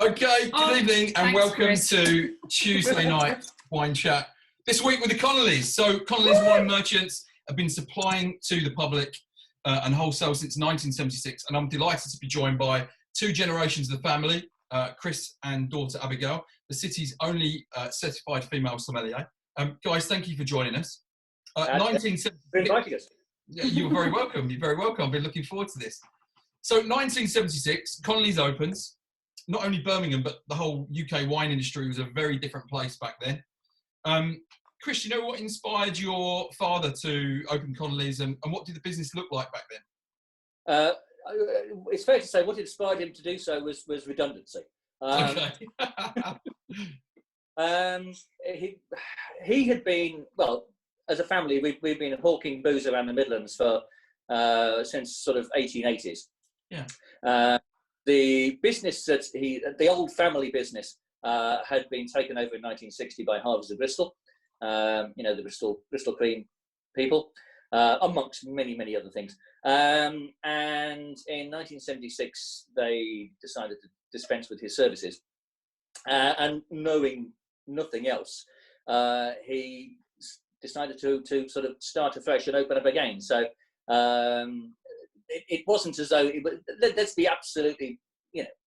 Okay, good evening and welcome Chris. to Tuesday night wine chat. This week with the Connollys. So Connolly's wine merchants have been supplying to the public and wholesale since 1976, and I'm delighted to be joined by two generations of the family, Chris and daughter Abigail, the city's only certified female sommelier. Guys, thank you for joining us. 1976. For inviting us. Yeah, you're very welcome. You're very welcome. I've been looking forward to this. So 1976, Connolly's opens. Not only Birmingham, but the whole UK wine industry was a very different place back then. Chris, you know what inspired your father to open Connolly's, and what did the business look like back then? It's fair to say what inspired him to do so was redundancy. Okay. He had been, well, as a family, we've been hawking booze around the Midlands for since sort of 1880s. Yeah. The business the old family business, had been taken over in 1960 by Harvey's of Bristol. The Bristol Cream people, amongst many other things. And in 1976, they decided to dispense with his services. And knowing nothing else, he decided to sort of start afresh and open up again. So it wasn't as though, let's be absolutely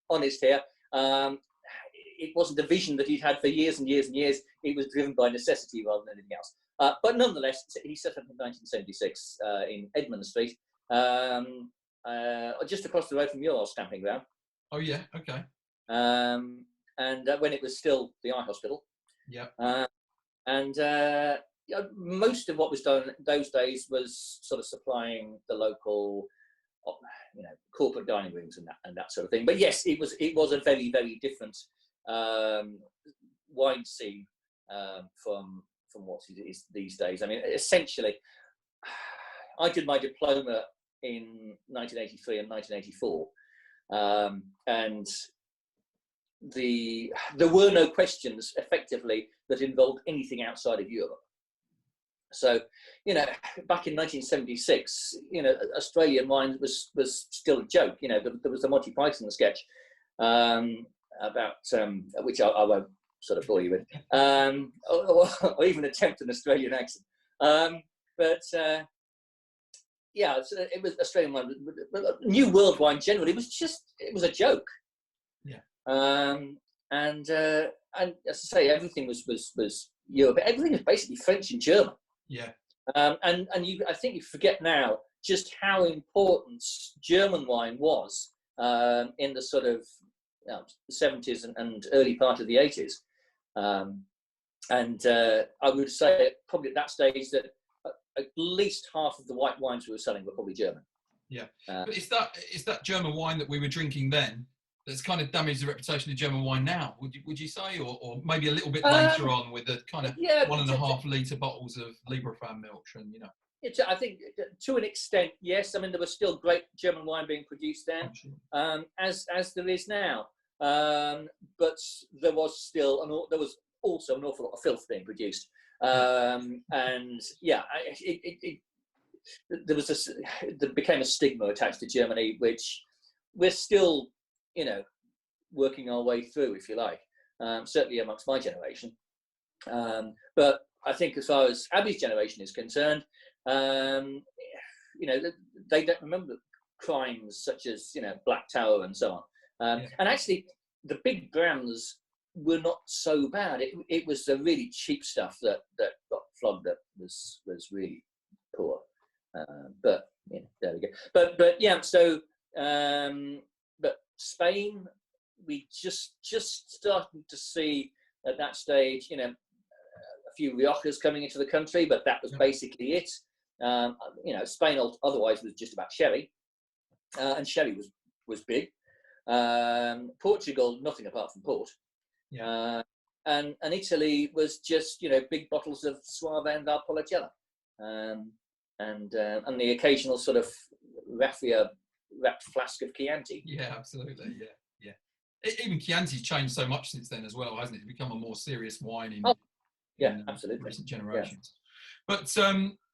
honest here, it wasn't a vision that he'd had for years and years and years. It was driven by necessity rather than anything else. But nonetheless, he set up in 1976 in Edmund Street, just across the road from your stamping ground. Oh yeah, okay. And when it was still the eye hospital. Yeah. Most of what was done those days was sort of supplying the local, corporate dining rooms and that sort of thing. But yes, it was a very, very different wine scene from what it is these days. I mean, essentially, I did my diploma in 1983 and 1984, and there were no questions effectively that involved anything outside of Europe. So, back in 1976, Australian wine was still a joke. There was the Monty Python sketch about which I won't sort of bore you with, or even attempt an Australian accent. So it was Australian wine, New World wine generally. It was a joke. Yeah. And as I say, everything was Europe. Everything was basically French and German. Yeah. I think you forget now just how important German wine was in the sort of 70s and early part of the 80s. I would say probably at that stage that at least half of the white wines we were selling were probably German. Yeah. But it's that German wine that we were drinking then that's kind of damaged the reputation of German wine now, would you say? Or maybe a little bit later on with the kind of 1.5 litre bottles of Lieberfan milk and, I think to an extent, yes. I mean, there was still great German wine being produced then, as there is now. But there was also an awful lot of filth being produced. There became a stigma attached to Germany, which we're still, working our way through, if you like, certainly amongst my generation. But I think as far as Abi's generation is concerned, they don't remember crimes such as, Black Tower and so on. And actually, the big brands were not so bad. It was the really cheap stuff that got flogged that was really poor. But there we go. But Spain, we just started to see at that stage, a few Riojas coming into the country, but that was basically it. Spain otherwise was just about sherry, and sherry was big. Portugal, nothing apart from port. Yeah. And Italy was just big bottles of Soave and Valpolicella, and the occasional sort of raffia wrapped flask of Chianti. Yeah, absolutely. Yeah. Even Chianti's changed so much since then as well, hasn't it? It's become a more serious wine in absolutely recent generations. But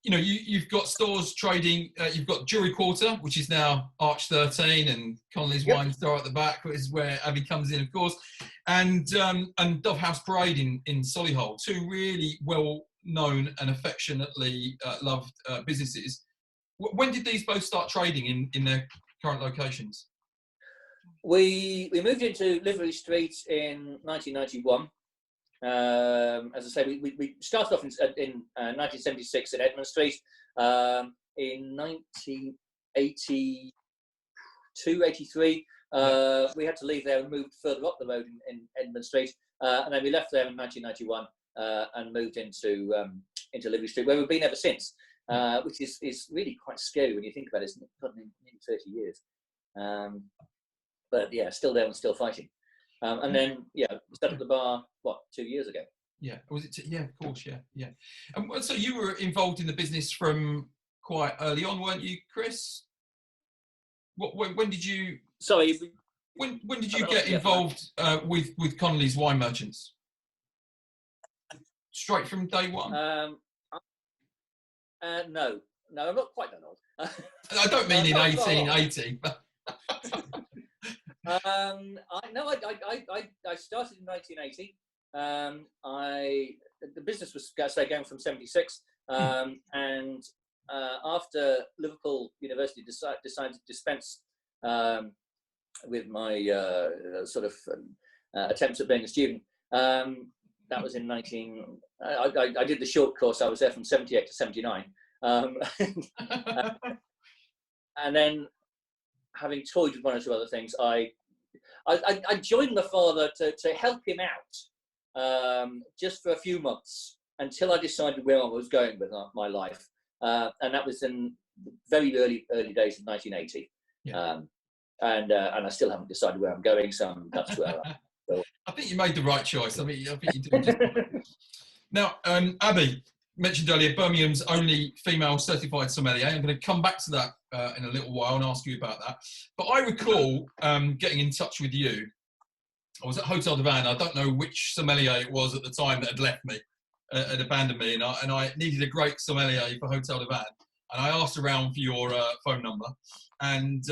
you know, you've got stores trading. You've got Jewelry Quarter, which is now Arch 13, and Connolly's Yep. Wine Store at the back, which is where Abi comes in, of course, and Dove House Parade in Solihull, two really well known and affectionately loved businesses. When did these both start trading in their current locations? We moved into Livery Street in 1991. As I say, we started off in 1976 at Edmund Street. In 1982, 83, we had to leave there and moved further up the road in Edmund Street, and then we left there in 1991 and moved into Livery Street, where we've been ever since, which is really quite scary when you think about it. It's nearly 30 years, but yeah, still there and still fighting. And then, set up the bar, 2 years ago? Yeah, was it? Yeah, of course, yeah. And so you were involved in the business from quite early on, weren't you, Chris? When did you? Sorry. When did you get involved with Connolly's Wine Merchants? Straight from day one? No, I'm not quite that old. I don't mean in 1880. But I started in 1980. The business was going from 76, and after Liverpool University decided to dispense with my attempts at being a student. That was in 19. I did the short course. I was there from 78 to 79, and then, having toyed with one or two other things, I joined my father to help him out just for a few months until I decided where I was going with my life, and that was in the very early days of 1980. Yeah. And I still haven't decided where I'm going, so that's where I'm going. I think you made the right choice. I think you did. Just now, Abi mentioned earlier, Birmingham's only female certified sommelier. I'm going to come back to that in a little while and ask you about that. But I recall getting in touch with you. I was at Hotel de Van. I don't know which sommelier it was at the time that had left me, had abandoned me, and I needed a great sommelier for Hotel de Van. And I asked around for your phone number, and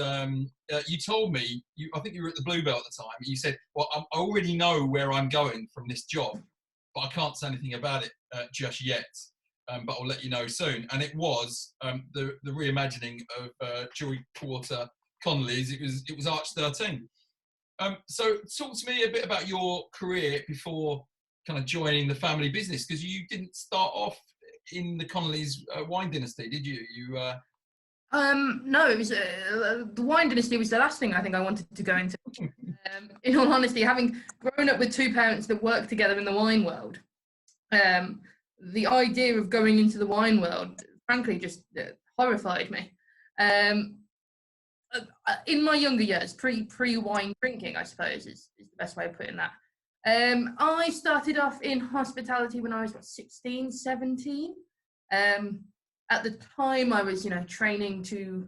you told me, I think you were at the Bluebell at the time, you said, well, I already know where I'm going from this job, but I can't say anything about it just yet. But I'll let you know soon. And it was the reimagining of Jewelry Quarter Connolly's. It was Arch 13. So talk to me a bit about your career before kind of joining the family business, because you didn't start off in the Connolly's Wine Dynasty, did you? No, it was the Wine Dynasty was the last thing I think I wanted to go into. In all honesty, having grown up with two parents that work together in the wine world, the idea of going into the wine world, frankly, just horrified me. In my younger years, pre-wine drinking, I suppose, is the best way of putting that. I started off in hospitality when I was 16, 17. At the time, I was, training to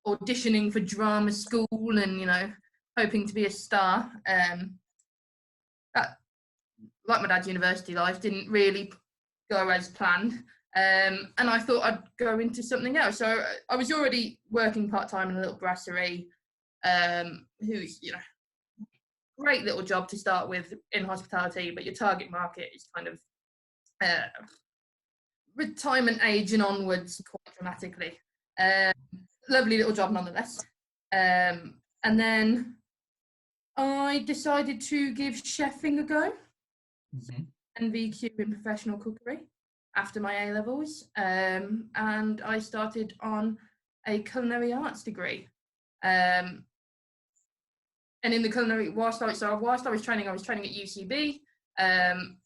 auditioning for drama school and, hoping to be a star. That, like my dad's university life, didn't really go as planned. And I thought I'd go into something else. So I was already working part-time in a little brasserie, who's, great little job to start with in hospitality, but your target market is kind of retirement age and onwards quite dramatically. Lovely little job nonetheless. And then I decided to give chefing a go. NVQ in professional cookery after my A-levels. And I started on a culinary arts degree. And in the culinary, whilst I was training at UCB.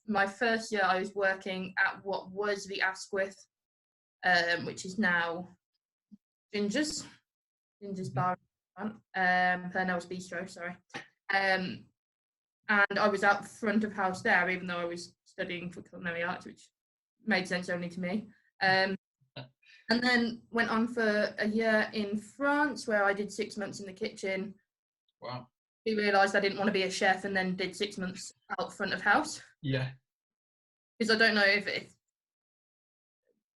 My first year, I was working at what was the Asquith, which is now Ginger's Bar, Purnell's Bistro, sorry. And I was out front of house there, even though I was studying for culinary arts, which made sense only to me. And then went on for a year in France, where I did 6 months in the kitchen. Wow. I realised I didn't want to be a chef, and then did 6 months out front of house. Yeah. Because I don't know if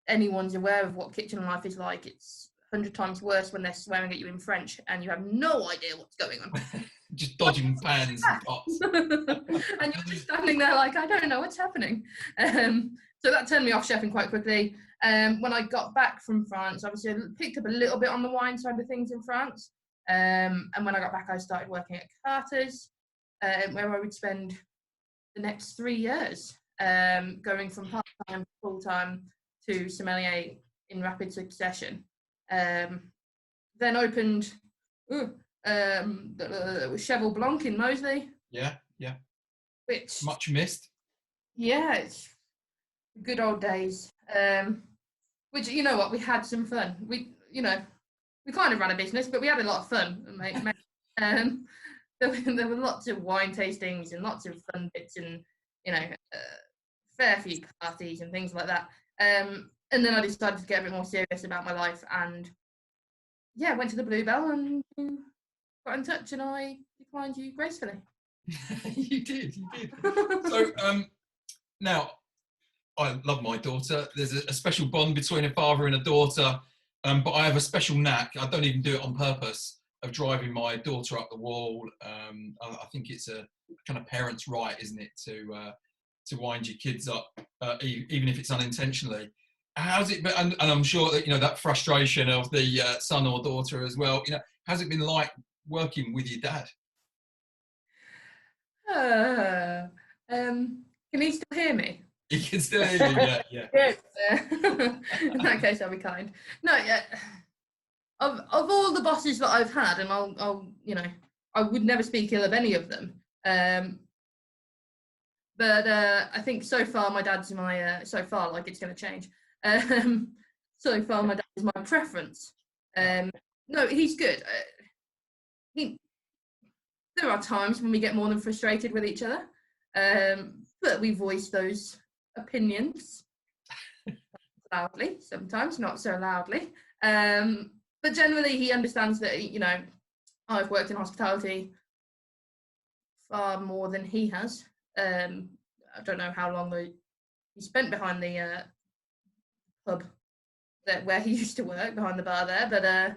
anyone's aware of what kitchen life is like, it's 100 times worse when they're swearing at you in French and you have no idea what's going on. Just dodging pans and pots. And you're just standing there like, I don't know what's happening. So that turned me off chefing quite quickly. When I got back from France, obviously I picked up a little bit on the wine side of things in France. And when I got back, I started working at Carter's, where I would spend the next 3 years, going from part-time to full-time to sommelier in rapid succession. Then opened Cheval Blanc in Moseley. Yeah. Which Much missed. Yeah, it's good old days. Which, you know what, we had some fun. We kind of ran a business, but we had a lot of fun. There were lots of wine tastings and lots of fun bits and, fair few parties and things like that. And then I decided to get a bit more serious about my life and, went to the Bluebell and you got in touch and I declined you gracefully. You did. So now, I love my daughter. There's a special bond between a father and a daughter, but I have a special knack. I don't even do it on purpose, of driving my daughter up the wall. I think it's a kind of parent's right, isn't it, to wind your kids up, even if it's unintentionally. How's it been? And I'm sure that that frustration of the son or daughter as well. How's it been like working with your dad? Can he still hear me? He can still hear you, yeah. Yes. In that case, I'll be kind. No, of all the bosses that I've had, and I'll I would never speak ill of any of them. But I think so far my dad's my so far, like it's going to change. So far my dad is my preference. No, he's good. There are times when we get more than frustrated with each other, but we voice those opinions loudly, sometimes not so loudly. But generally he understands that, I've worked in hospitality far more than he has. I don't know how long he spent behind the pub where he used to work, behind the bar there, but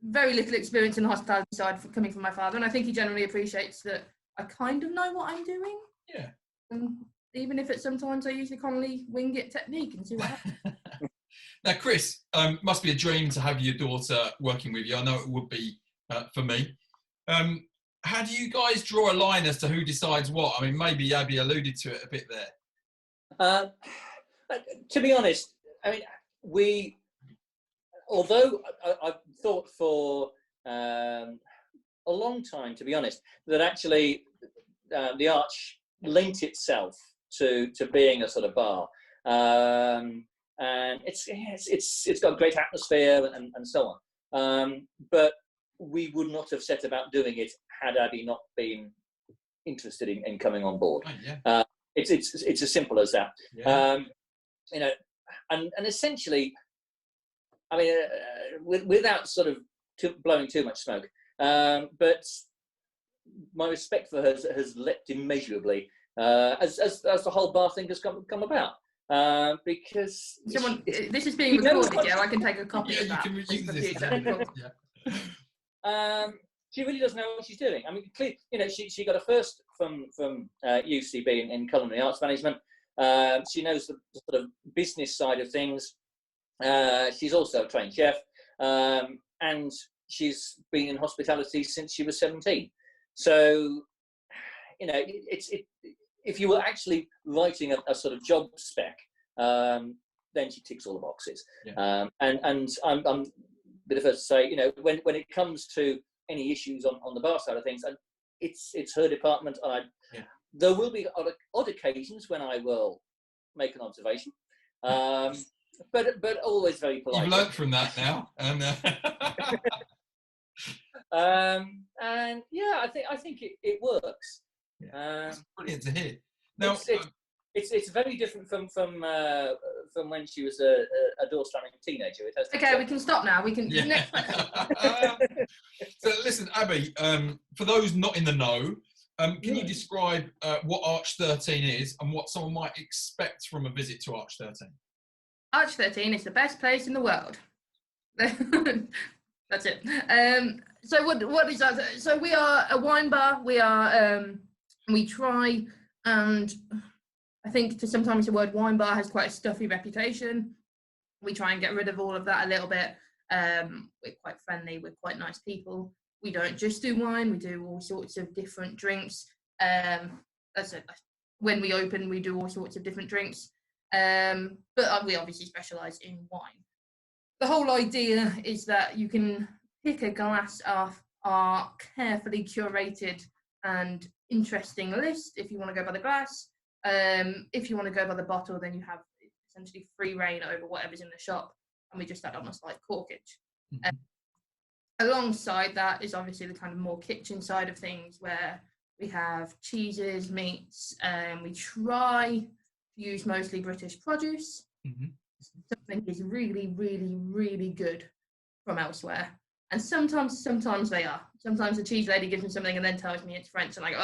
very little experience in the hospitality side coming from my father, and I think he generally appreciates that I kind of know what I'm doing. Yeah. Even if sometimes I use the Connolly wing it technique and see what happens. Now, Chris, must be a dream to have your daughter working with you. I know it would be for me. How do you guys draw a line as to who decides what? I mean, maybe Abi alluded to it a bit there. To be honest, I mean, although I've thought for a long time, to be honest, that actually the Arch lent itself to being a sort of bar, and it's got a great atmosphere and so on. But we would not have set about doing it had Abi not been interested in coming on board. Oh, yeah. It's as simple as that. Yeah. And essentially, I mean, without sort of blowing too much smoke, but my respect for her has leapt immeasurably as the whole bar thing has come about. Because this is being recorded, I can take a copy of that. You can use this. She really doesn't know what she's doing. I mean, clearly, she got a first from UCB in culinary arts management. She knows the sort of business side of things. She's also a trained chef, and she's been in hospitality since she was 17. So, if you were actually writing a sort of job spec, then she ticks all the boxes. Yeah. And I'm a bit of a say, when it comes to any issues on the bar side of things, it's her department. There will be odd occasions when I will make an observation, but always very polite. You've learnt from that now, and and yeah, I think it works. Yeah. It's brilliant to hear. Now, it's very different from when she was a door-slamming teenager. Okay, we can stop now. We can. Yeah. So listen, Abi, for those not in the know, can you describe what Arch 13 is and what someone might expect from a visit to Arch 13? Arch 13 is the best place in the world. That's it. So what is that? So we are a wine bar. We are we try, and I think sometimes the word wine bar has quite a stuffy reputation. We try and get rid of all of that a little bit. We're quite friendly. We're quite nice people. We don't just do wine. We do all sorts of different drinks. That's it. When we open, we do all sorts of different drinks. But we obviously specialise in wine. The whole idea is that you can pick a glass off our carefully curated and interesting list if you want to go by the glass. If you want to go by the bottle, then you have essentially free reign over whatever's in the shop, and we just add on a slight corkage. Mm-hmm. Alongside that is obviously the kind of more kitchen side of things, where we have cheeses, meats, and we try to use mostly British produce. Mm-hmm. Something is really, really, really good from elsewhere. And sometimes they are. Sometimes the cheese lady gives me something and then tells me it's French, and I go,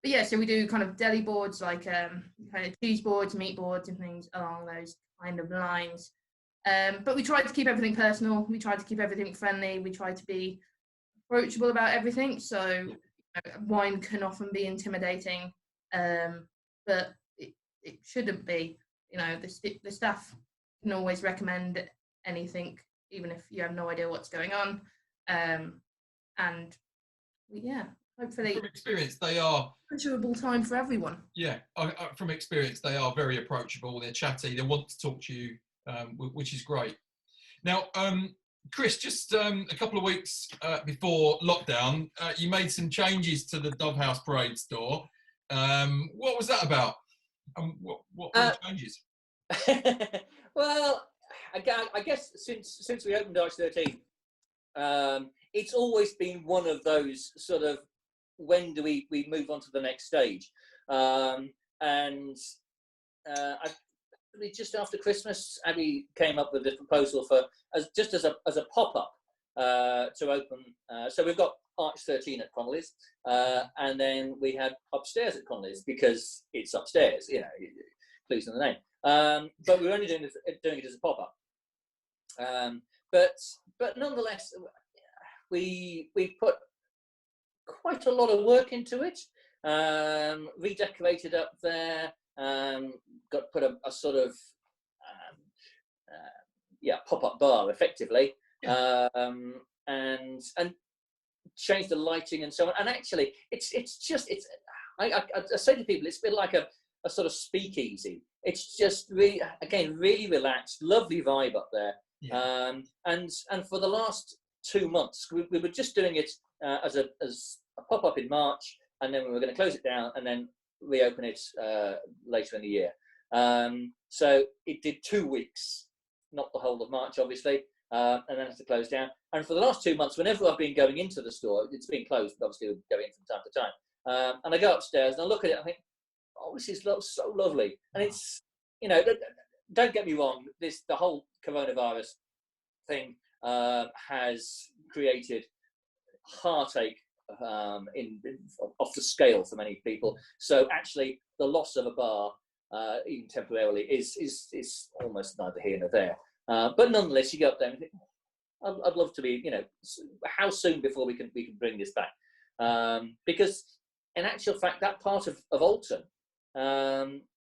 but yeah, so we do kind of deli boards, like kind of cheese boards, meat boards, and things along those kind of lines. But we try to keep everything personal. We try to keep everything friendly. We try to be approachable about everything. So wine can often be intimidating, but it shouldn't be. The staff can always recommend anything, even if you have no idea what's going on. And yeah, hopefully from experience they are approachable time for everyone. Yeah, from experience they are very approachable. They're chatty. They want to talk to you, which is great. Now, Chris, just a couple of weeks before lockdown, you made some changes to the Dove House Parade store. What was that about? What were the changes? Well, I guess since we opened Arch 13, it's always been one of those sort of, when do we move on to the next stage? Just after Christmas, Abi came up with this proposal as a pop-up to open. So we've got Arch 13 at Connolly's, and then we had upstairs at Connolly's because it's upstairs, pleased in the name. But we were only doing it as a pop-up. But nonetheless, we put quite a lot of work into it. Redecorated up there. Put a sort of pop-up bar effectively, and changed the lighting and so on. And actually, I say to people, it's been like a sort of speakeasy. It's just really relaxed, lovely vibe up there. Yeah. And for the last 2 months, we were just doing it as a pop-up in March, and then we were going to close it down and then reopen it later in the year. So it did 2 weeks, not the whole of March, obviously, and then had to close down. And for the last 2 months, whenever I've been going into the store, it's been closed, but obviously we'll go in from time to time. And I go upstairs and I look at it and I think, oh, this is so lovely. And it's, don't get me wrong, the whole coronavirus thing has created heartache off the scale for many people. So actually, the loss of a bar, even temporarily, is almost neither here nor there. But nonetheless, you go up there and think, I'd love to be, how soon before we can bring this back? Because in actual fact, that part of Alton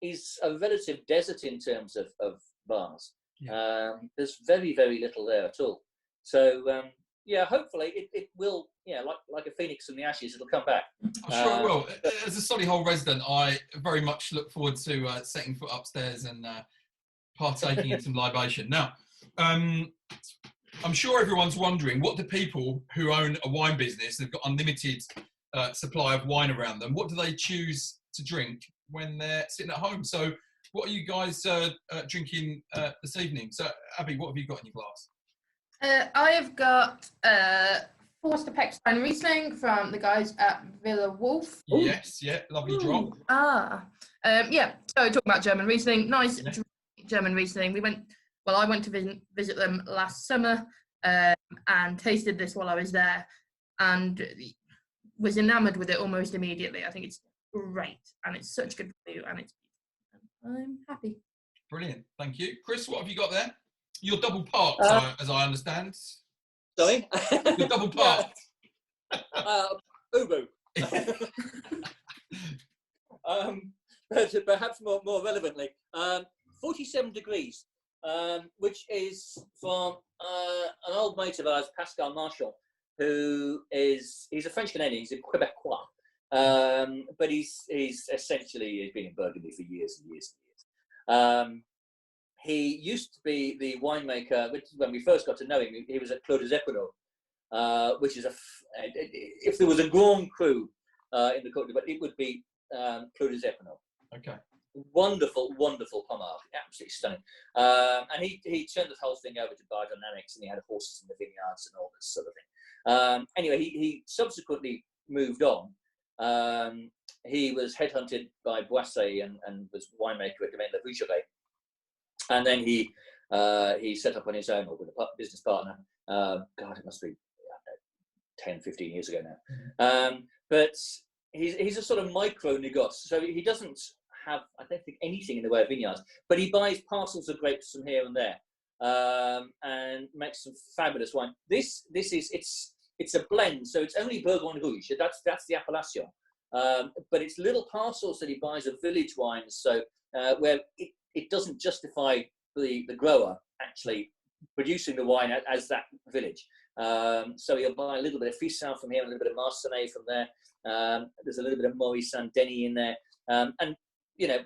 is a relative desert in terms of bars. Yeah. There's very, very little there at all. So hopefully it will, like a phoenix from the ashes, it'll come back. I'm sure it will. As a Solihull resident, I very much look forward to setting foot upstairs and partaking in some libation. Now, I'm sure everyone's wondering, what do people who own a wine business, they've got unlimited supply of wine around them, what do they choose to drink when they're sitting at home? So what are you guys drinking this evening? So Abi, what have you got in your glass? I have got Forster Pechstein Riesling from the guys at Villa Wolf. Yes, yeah, lovely drop. So talking about German Riesling, nice German Riesling. I went to visit them last summer and tasted this while I was there and was enamoured with it almost immediately. I think it's great and it's such good value and it's I'm happy. Brilliant, thank you. Chris, what have you got there? You're double parked, as I understand. Sorry? You're double parked. Ubu. But perhaps more relevantly, 47 degrees, which is from an old mate of ours, Pascal Marchand, he's a French Canadian, he's a Quebecois, but he's essentially been in Burgundy for years and years and years. He used to be the winemaker, when we first got to know him, he was at Clos des Epinaux, which is if there was a Grand Cru in the Côte d'Ivoire, it would be Clos des Epinaux. Okay. Wonderful, wonderful pommard, absolutely stunning. And he turned the whole thing over to biodynamics, and he had horses in the vineyards and all this sort of thing. Anyway, he subsequently moved on. He was headhunted by Boisset and was winemaker at Domaine La Boucherie. And then he set up on his own, or with a business partner. God, it must be 10, 15 years ago now. But he's a sort of micro negoce. So he doesn't have, I don't think, anything in the way of vineyards, but he buys parcels of grapes from here and there, and makes some fabulous wine. It's a blend, so it's only Bourgogne Rouge. That's the appellation, but it's little parcels that he buys of village wines. So where it doesn't justify the grower actually producing the wine as that village. So he'll buy a little bit of Fissac from here, a little bit of Marsanne from there. There's a little bit of Maurice Saint-Denis in there, and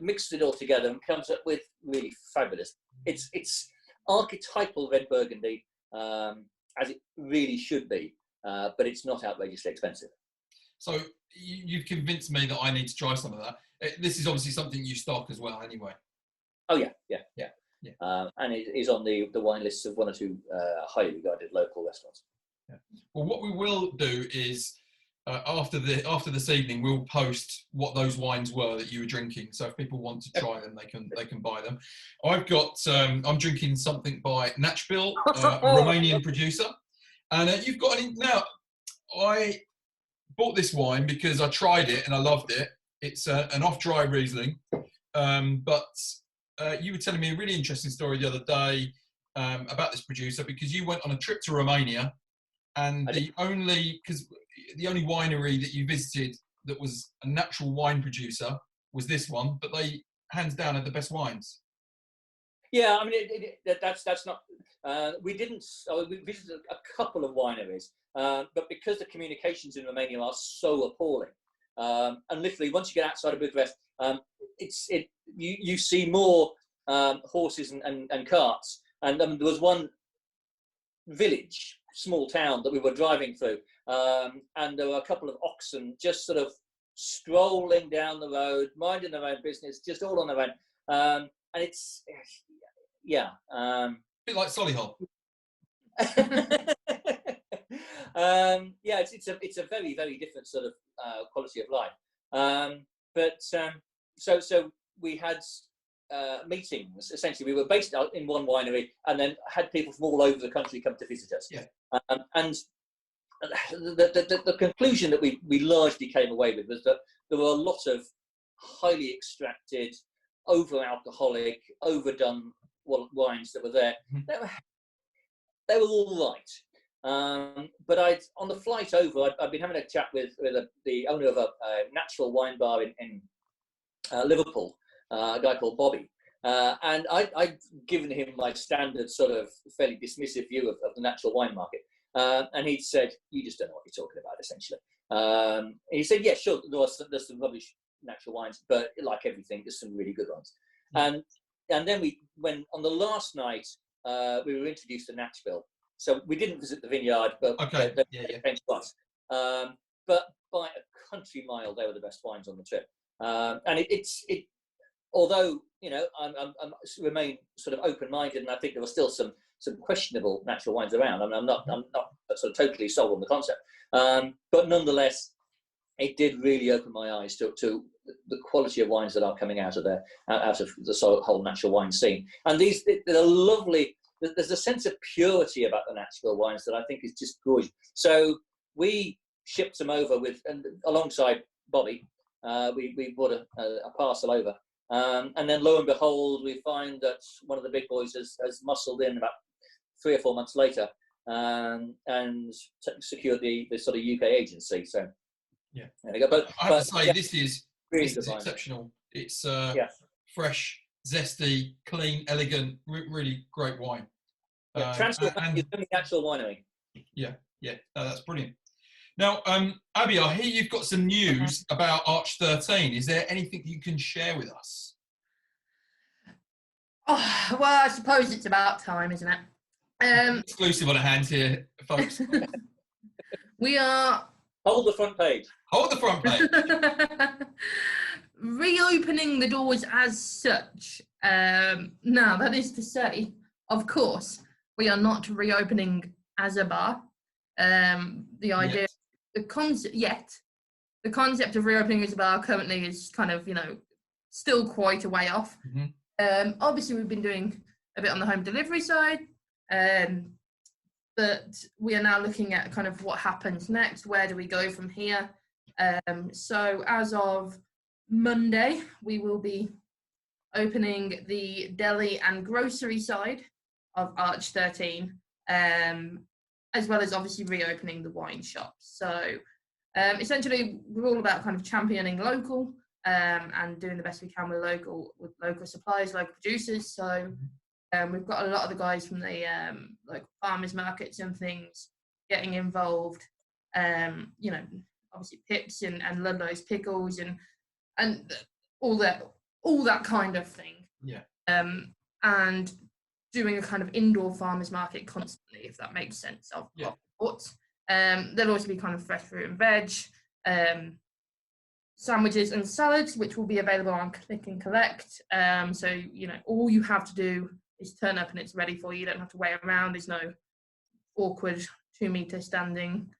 mixes it all together and comes up with really fabulous. It's archetypal red Burgundy, as it really should be, but it's not outrageously expensive. So you've convinced me that I need to try some of that. This is obviously something you stock as well, anyway. Oh yeah. And it is on the wine lists of one or two highly regarded local restaurants. Yeah. Well, what we will do is after this evening, we'll post what those wines were that you were drinking. So if people want to try them, they can buy them. I've got I'm drinking something by Natchbil, a Romanian producer, and you've got now. I bought this wine because I tried it and I loved it. It's an off-dry Riesling, but you were telling me a really interesting story the other day about this producer, because you went on a trip to Romania, and the only winery that you visited that was a natural wine producer was this one, but they hands down had the best wines. Yeah, I mean that's not. We visited a couple of wineries, but because the communications in Romania are so appalling, and literally once you get outside of Bucharest, you see more horses and carts, and there was one village, small town that we were driving through, and there were a couple of oxen just sort of strolling down the road, minding their own business, just all on their own, and it's a bit like Solihull. It's a very, very different sort of quality of life. But so we had meetings. Essentially, we were based out in one winery, and then had people from all over the country come to visit us. Yeah. And the conclusion that we largely came away with was that there were a lot of highly extracted, over-alcoholic, overdone wines that were there. They were all right. But on the flight over, I'd been having a chat with the owner of a natural wine bar in Liverpool, a guy called Bobby. And I'd given him my standard sort of fairly dismissive view of the natural wine market. And he'd said, "You just don't know what you're talking about," essentially. And he said, "Yeah, sure, there's some rubbish natural wines, but like everything, there's some really good ones." And then when on the last night, we were introduced to Natchbil. So we didn't visit the vineyard, but they came to us. But by a country mile, they were the best wines on the trip. And it although I remain sort of open-minded, and I think there were still some questionable natural wines around. I mean, I'm not sort of totally sold on the concept, but nonetheless, it did really open my eyes to the quality of wines that are coming out of the whole natural wine scene. And they're lovely. There's a sense of purity about the natural wines that I think is just gorgeous. So we shipped them over alongside Bobby. We brought a parcel over, And then lo and behold, we find that one of the big boys has muscled in about 3 or 4 months later, and secured the sort of UK agency. So yeah, there we go. But I have to say, yeah, this is wine. exceptional. It's fresh, zesty, clean, elegant, really great wine. Transport is only natural winery. Yeah, no, that's brilliant. Now, Abi, I hear you've got some news about Arch 13. Is there anything you can share with us? Oh, well, I suppose it's about time, isn't it? Exclusive on a hand here, folks. We are... Hold the front page. Hold the front page. Reopening the doors as such. Now, that is to say, of course, we are not reopening as a bar. The idea... The concept of reopening as a bar currently is kind of, still quite a way off. Mm-hmm. Obviously, we've been doing a bit on the home delivery side, but we are now looking at kind of what happens next. Where do we go from here? So as of Monday, we will be opening the deli and grocery side of Arch 13. As well as obviously reopening the wine shops. So essentially, we're all about kind of championing local and doing the best we can with local suppliers, local producers. So we've got a lot of the guys from the local farmers markets and things getting involved. Obviously Pips and Ludlow's pickles and all that kind of thing. Yeah. And doing a kind of indoor farmers market constantly, if that makes sense. There'll also be kind of fresh fruit and veg, sandwiches and salads, which will be available on click and collect. So, all you have to do is turn up and it's ready for you. You don't have to wait around. There's no awkward 2-meter standing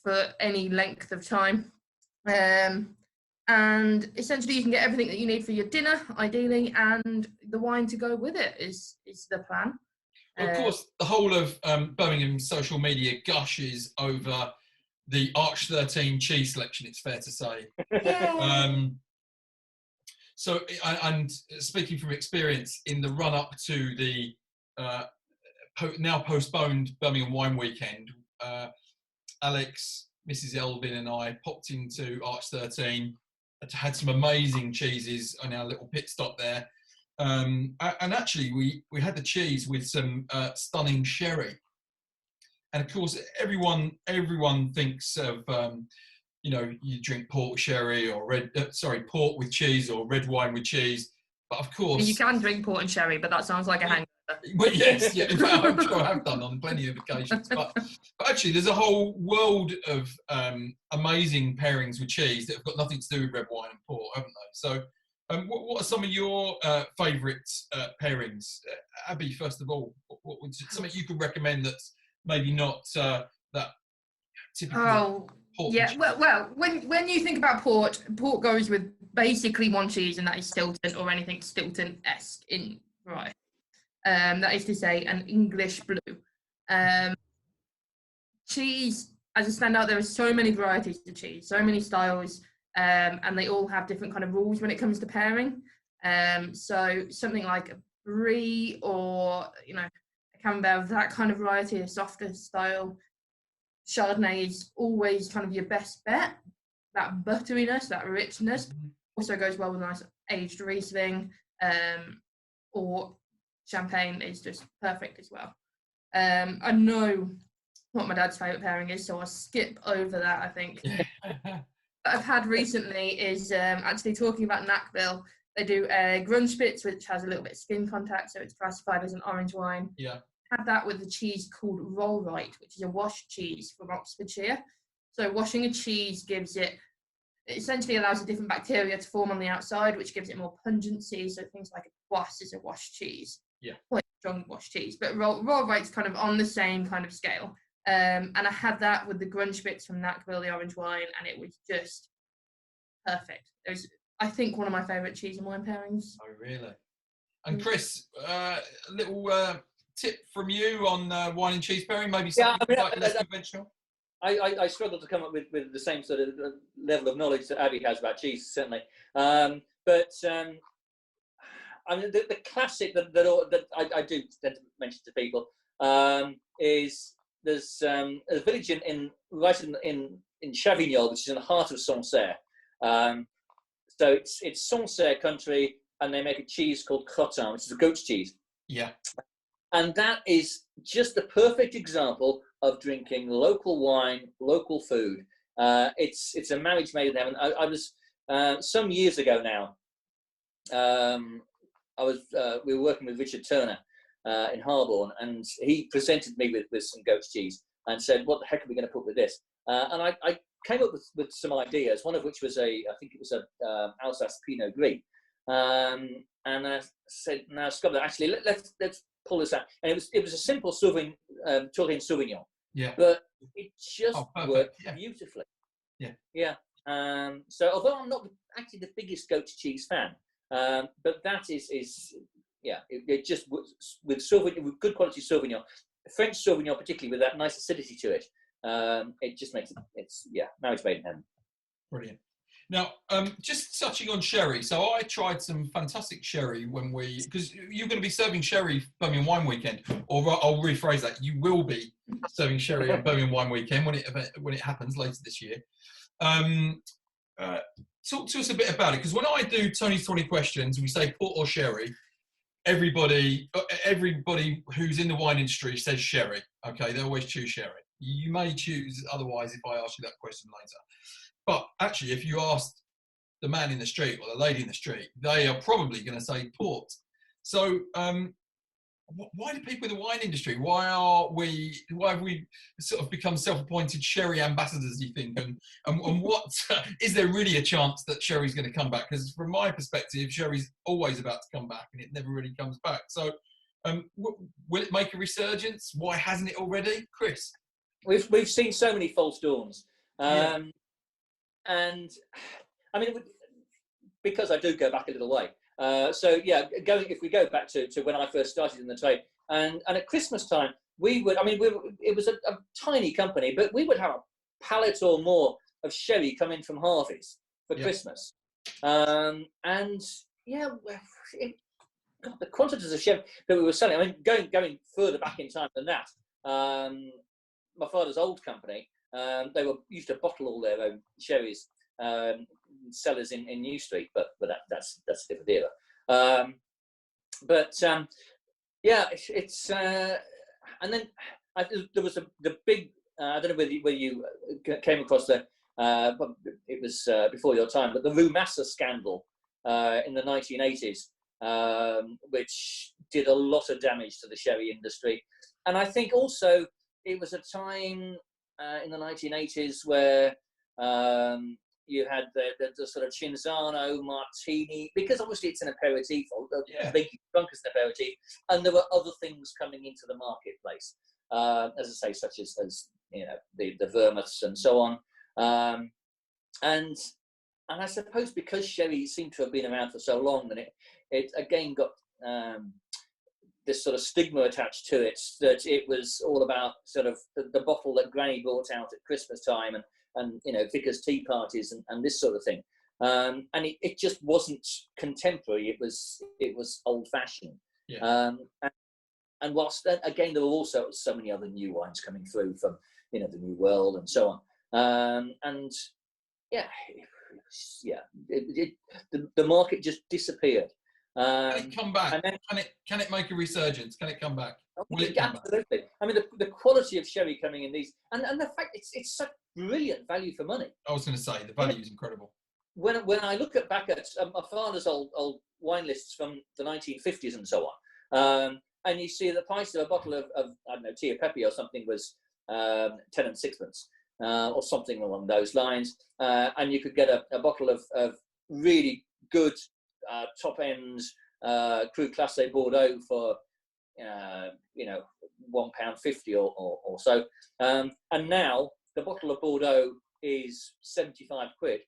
for any length of time. And essentially you can get everything that you need for your dinner, ideally, and the wine to go with it is the plan. Well, of course, the whole of Birmingham social media gushes over the Arch 13 cheese selection, it's fair to say. So, and speaking from experience, in the run-up to the now postponed Birmingham Wine Weekend, Alex, Mrs. Elvin and I popped into Arch 13, had some amazing cheeses on our little pit stop there. And actually, we had the cheese with some stunning sherry. And of course, everyone thinks of, you drink port with sherry or port with cheese or red wine with cheese. But of course... You can drink port and sherry, but that sounds like a hangover. Well, yes, yeah, I'm sure I have done on plenty of occasions. But actually, there's a whole world of amazing pairings with cheese that have got nothing to do with red wine and port, haven't they? So, what are some of your favourite pairings? Abi, first of all, what would something you could recommend that's maybe not that typical port? Yeah, well, when you think about port goes with basically one cheese, and that is Stilton or anything Stilton-esque in variety. That is to say, an English blue. Cheese, as a standout, there are so many varieties of cheese, so many styles, and they all have different kind of rules when it comes to pairing. So something like a brie or, a camembert, that kind of variety, a softer style. Chardonnay is always kind of your best bet. That butteriness, that richness, also goes well with a nice aged Riesling, or Champagne is just perfect as well. I know what my dad's favourite pairing is, so I'll skip over that, I think. What I've had recently is actually talking about Knackville. They do a Grunspitz, which has a little bit of skin contact, so it's classified as an orange wine. Yeah. Had that with a cheese called Rollright, which is a washed cheese from Oxfordshire. So washing a cheese it essentially allows a different bacteria to form on the outside, which gives it more pungency. So things like a Poisse is a washed cheese. Yeah. Quite strong washed cheese. But Rollright's kind of on the same kind of scale. And I had that with the Grunspitz from Knackville, the orange wine, and it was just perfect. It was, I think, one of my favourite cheese and wine pairings. Oh, really? And Chris, a little tip from you on wine and cheese pairing? Maybe something less conventional? I struggle to come up with the same sort of level of knowledge that Abi has about cheese, certainly. But I mean, the classic that I do tend to mention to people is there's a village right in Chavignon, which is in the heart of Sancerre. So it's Sancerre country, and they make a cheese called crottin, which is a goat's cheese. Yeah. And that is just the perfect example of drinking local wine, local food. It's a marriage made in heaven. I was some years ago now. We were working with Richard Turner in Harborne, and he presented me with some goat's cheese and said, "What the heck are we going to put with this?" And I came up with some ideas. One of which was I think it was a Alsace Pinot Gris. And I said, "Now, Scott, actually, let's pull this out." And it was a simple Turin Sauvignon. Yeah. But it just worked yeah. beautifully. Yeah. Yeah. So although I'm not actually the biggest goat's cheese fan, but that is it just with Sauvignon, with good quality Sauvignon, French Sauvignon particularly, with that nice acidity to it, it just makes it's marriage made in heaven. Brilliant. Now, just touching on sherry. So I tried some fantastic sherry because you're going to be serving sherry Birmingham Wine Weekend, or I'll rephrase that. You will be serving sherry at Birmingham Wine Weekend when it happens later this year. Talk to us a bit about it, because when I do Tony's 20 questions, we say port or sherry. Everybody who's in the wine industry says sherry. Okay, they always choose sherry. You may choose otherwise if I ask you that question later. But actually, if you asked the man in the street or the lady in the street, they are probably going to say port. So why do people in the wine industry, why have we sort of become self-appointed sherry ambassadors, do you think? And what is there really a chance that sherry's going to come back? Because from my perspective, sherry's always about to come back and it never really comes back. So will it make a resurgence? Why hasn't it already? Chris? We've seen so many false dawns. And I mean, because I do go back a little way. If we go back to when I first started in the trade, and at Christmas time, it was a tiny company, but we would have a pallet or more of sherry come in from Harvey's for Christmas. The quantities of sherry that we were selling, I mean, going further back in time than that, my father's old company, they used to bottle all their own sherries, cellars in New Street, but that's a different era. And then there was the big. I don't know whether you came across but it was before your time. But the Rumassa scandal in the 1980s, which did a lot of damage to the sherry industry, and I think also it was a time in the 1980s where you had the sort of Cinzano martini, because obviously it's an aperitif, or making you drunk as an aperitif, and there were other things coming into the marketplace, as I say, such as the vermouths and so on, and I suppose because sherry seemed to have been around for so long, that it again got this sort of stigma attached to it, that it was all about sort of the bottle that Granny brought out at Christmas time and Vicar's tea parties and this sort of thing. And it just wasn't contemporary. It was old fashioned. Yeah. And whilst then, again, there were also so many other new wines coming through from the New World and so on. The market just disappeared. Can it come back? Can it make a resurgence? Can it come back? Absolutely. I mean, the quality of sherry coming in these, and the fact it's such brilliant value for money. I was going to say the value is incredible. When I look back at my father's old wine lists from the 1950s and so on, and you see the price of a bottle of I don't know, Tia Pepe or something was 10 and sixpence, or something along those lines, and you could get a bottle of really good top end Cru Classé Bordeaux for £1.50 or so, and now the bottle of Bordeaux is 75 quid.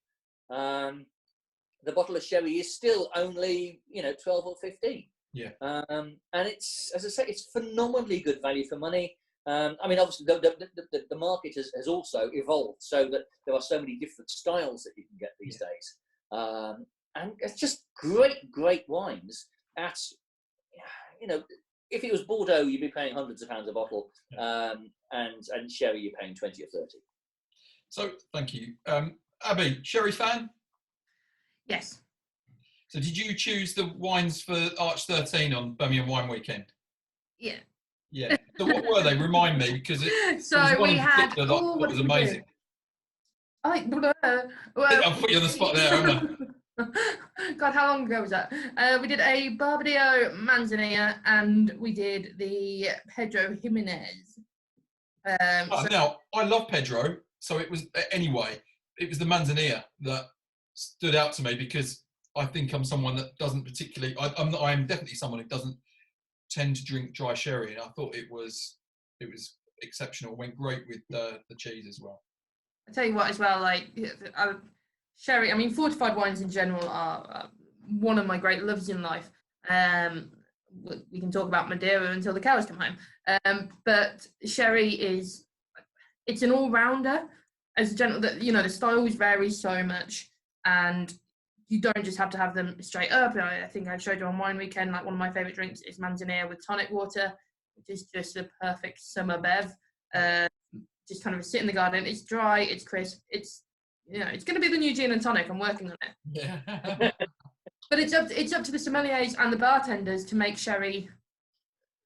The bottle of sherry is still only 12 or 15. Yeah. And it's, as I say, it's phenomenally good value for money. I mean, obviously the market has also evolved so that there are so many different styles that you can get these days. and it's just great wines. At, you know, if it was Bordeaux, you'd be paying hundreds of pounds a bottle, and sherry you're paying 20 or 30. So thank you, Abi. Sherry fan? Yes. So did you choose the wines for Arch 13 on Birmingham Wine Weekend? Yeah. Yeah. So what were they? Remind me, because it So was one we in had. particular that I thought was amazing. I'll put you on the spot there, haven't I? God, how long ago was that? We did a Barbadillo Manzanilla and we did the Pedro Jimenez. Now, I love Pedro, so it was, anyway, it was the Manzanilla that stood out to me because I think I'm someone that doesn't particularly, I'm definitely someone who doesn't tend to drink dry sherry, and I thought it was exceptional. Went great with the cheese as well. I tell you what, as well, like sherry. I mean, fortified wines in general are one of my great loves in life. We can talk about Madeira until the cows come home. But sherry it's an all-rounder. As a general, the styles vary so much, and you don't just have to have them straight up. I think I showed you on Wine Weekend, like one of my favourite drinks is Manzanilla with tonic water, which is just a perfect summer bev. Just kind of sit in the garden. It's dry, it's crisp. It's it's going to be the new gin and tonic. I'm working on it. Yeah. But it's up to the sommeliers and the bartenders to make sherry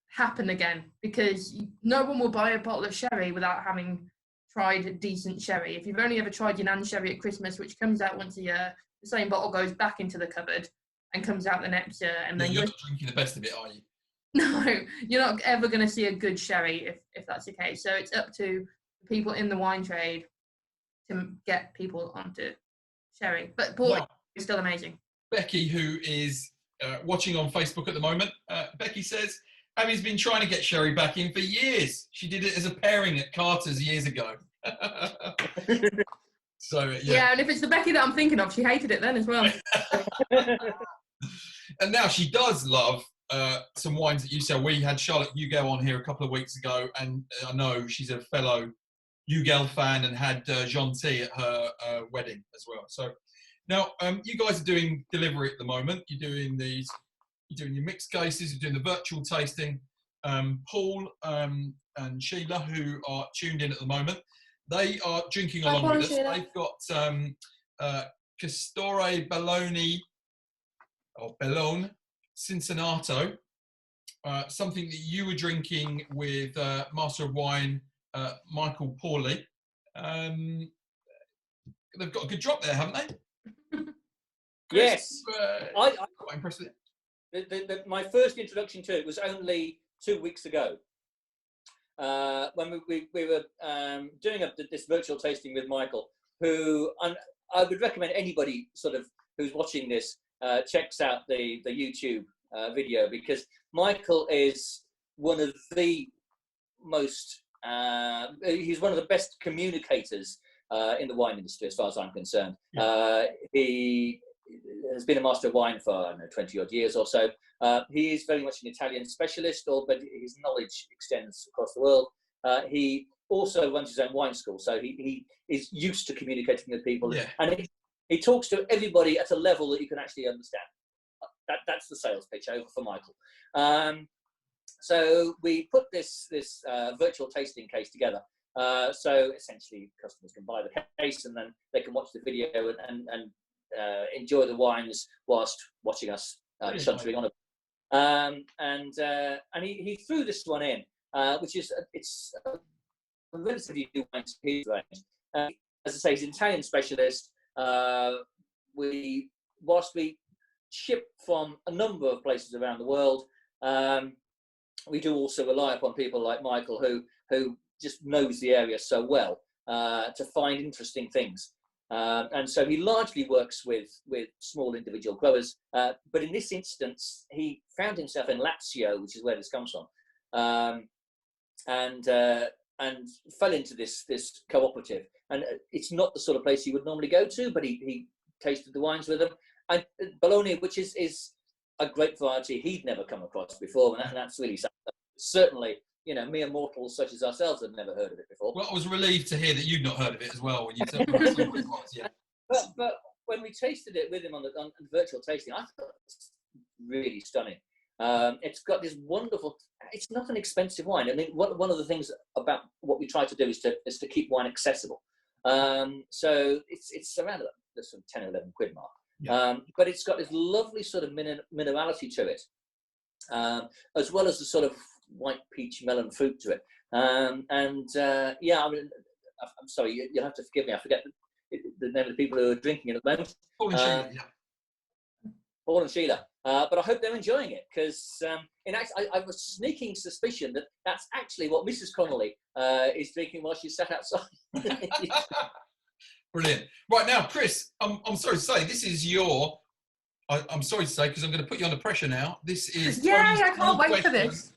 happen again, because no one will buy a bottle of sherry without having tried decent sherry. If you've only ever tried your Nan's sherry at Christmas, which comes out once a year, the same bottle goes back into the cupboard and comes out the next year, and then you're not drinking the best of it, are you? No, you're not ever going to see a good sherry if that's the case. So it's up to people in the wine trade to get people onto sherry. But port is still amazing. Becky, who is watching on Facebook at the moment, Becky says, Abby's been trying to get sherry back in for years. She did it as a pairing at Carter's years ago. So yeah, and if it's the Becky that I'm thinking of, she hated it then as well. And now she does love some wines that you sell. We had Charlotte Hugel on here a couple of weeks ago, and I know she's a fellow Hugel fan and had Gentil at her wedding as well. So now you guys are doing delivery at the moment. You're doing your mixed cases, you're doing the virtual tasting. Paul and Sheila, who are tuned in at the moment, they are drinking along with us. Sheila. They've got Castore Bellone Cincinnato, something that you were drinking with Master of Wine Michael Pawley. They've got a good drop there, haven't they? Yes. I'm quite impressed with it. My first introduction to it was only 2 weeks ago, when we were doing this virtual tasting with Michael, who I would recommend anybody sort of who's watching this checks out the YouTube video, because Michael is one of the most he's one of the best communicators in the wine industry, as far as I'm concerned. Yeah. He has been a master of wine for, I don't know, 20 odd years or so. He is very much an Italian specialist, but his knowledge extends across the world. He also runs his own wine school, so he is used to communicating with people. Yeah. And he talks to everybody at a level that you can actually understand. That's the sales pitch over for Michael. So we put this virtual tasting case together. So essentially, customers can buy the case and then they can watch the video and enjoy the wines whilst watching us chuntering on it. And he threw this one in, which is it's a relatively new wine to his range. As I say, he's an Italian specialist. Whilst we ship from a number of places around the world, we do also rely upon people like Michael, who just knows the area so well to find interesting things. And so he largely works with small individual growers, but in this instance, he found himself in Lazio, which is where this comes from, and fell into this cooperative. And it's not the sort of place he would normally go to, but he tasted the wines with them. And Bologna, which is a great variety he'd never come across before, and that's really sad. Certainly, mere mortals such as ourselves had never heard of it before. Well, I was relieved to hear that you'd not heard of it as well when you told me what it was. Yeah. But when we tasted it with him on the virtual tasting, I thought it was really stunning. It's got this wonderful. It's not an expensive wine. I mean, one of the things about what we try to do is to keep wine accessible. So it's around the sort of 10 or 11 quid mark. Yeah. But it's got this lovely sort of minerality to it, as well as the sort of white peach melon fruit to it. Yeah, I mean, I'm sorry, you'll have to forgive me. I forget the name of the people who are drinking it at the moment. Paul and Sheila, yeah. Paul and Sheila. But I hope they're enjoying it, because in fact, I have a sneaking suspicion that that's actually what Mrs. Connolly is drinking while she's sat outside. Brilliant. Right now, Chris, I'm sorry to say, this is your. I'm sorry to say, because I'm going to put you under pressure now. This is. Yay! I can't wait for this.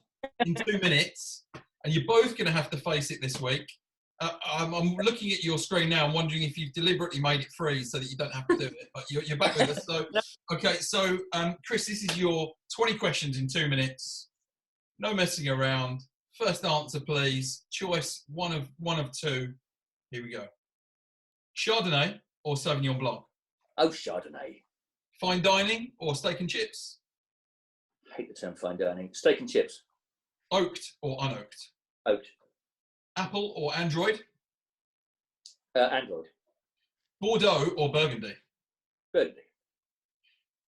In 2 minutes, and you're both going to have to face it this week. I'm looking at your screen now. I'm wondering if you've deliberately made it free so that you don't have to do it. But you're back with us. So, okay. So, Chris, this is your 20 questions in 2 minutes. No messing around. First answer, please. Choice one of two. Here we go. Chardonnay or Sauvignon Blanc? Oh, Chardonnay. Fine dining or steak and chips? I hate the term fine dining. Steak and chips. Oaked or unoaked? Oaked. Apple or Android? Android. Bordeaux or Burgundy? Burgundy.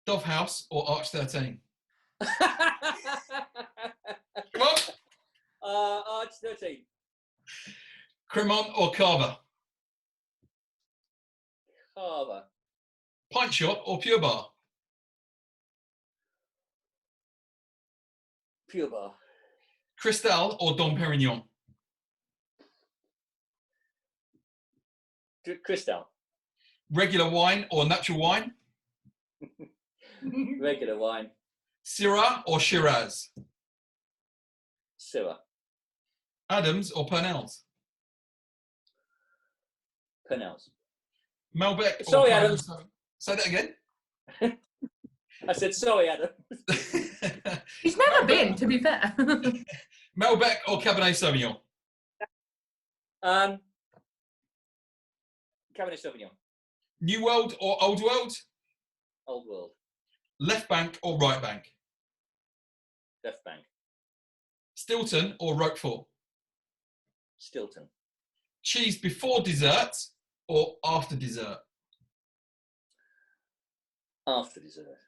Dove House or Arch 13? Come on. Arch 13. Cremant or Cava? Cava. Pint shop or Pure Bar? Pure Bar. Cristal or Dom Perignon? Cristal. Regular wine or natural wine? Regular wine. Syrah or Shiraz? Syrah. Adams or Purnell's? Purnell's. Malbec. Sorry, Adams. Say that again. I said sorry, Adam. He's never been, to be fair. Malbec or Cabernet Sauvignon? Cabernet Sauvignon. New World or Old World? Old World. Left bank or right bank? Left bank. Stilton or Roquefort? Stilton. Cheese before dessert or after dessert? After dessert.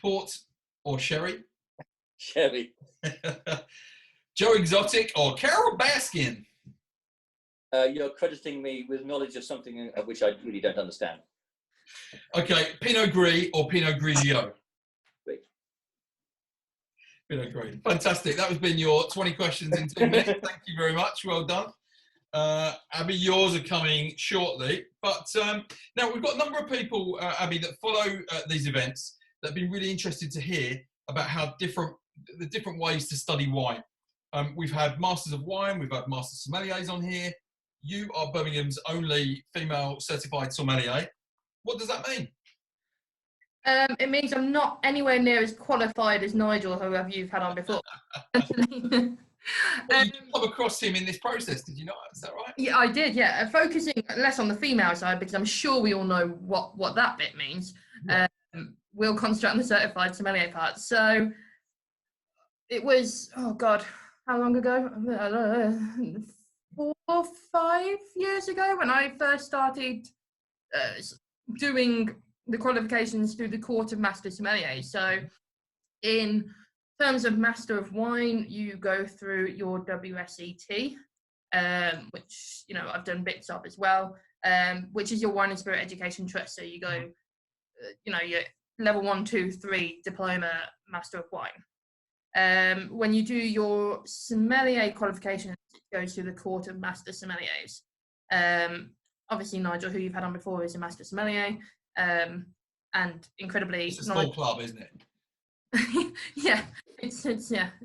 Port or sherry? Sherry. Joe Exotic or Carol Baskin? You're crediting me with knowledge of something of which I really don't understand. Okay, Pinot Gris or Pinot Grigio? Great. Pinot Gris. Fantastic. That has been your 20 questions in 2 minutes. Thank you very much. Well done. Abi, yours are coming shortly. But now we've got a number of people, Abi, that follow these events that have been really interested to hear about how the different ways to study wine. We've had Masters of Wine, we've had Master Sommeliers on here. You are Birmingham's only female certified sommelier. What does that mean? It means I'm not anywhere near as qualified as Nigel, whoever you've had on before. Well, you did come across him in this process, did you not? Is that right? Yeah, I did, yeah. Focusing less on the female side, because I'm sure we all know what that bit means. Yeah. We'll concentrate on the certified sommelier part. So it was, oh God, how long ago? 4 or 5 years ago when I first started doing the qualifications through the Court of Master Sommeliers. So in terms of Master of Wine, you go through your WSET, which, you know, I've done bits of as well, which is your Wine and Spirit Education Trust. So you go, you know, your level 1, 2, 3 diploma Master of Wine. When you do your sommelier qualifications, it goes through the Court of Master Sommeliers. Obviously, Nigel, who you've had on before, is a Master Sommelier, and incredibly... It's a small club, isn't it? Yeah, it's a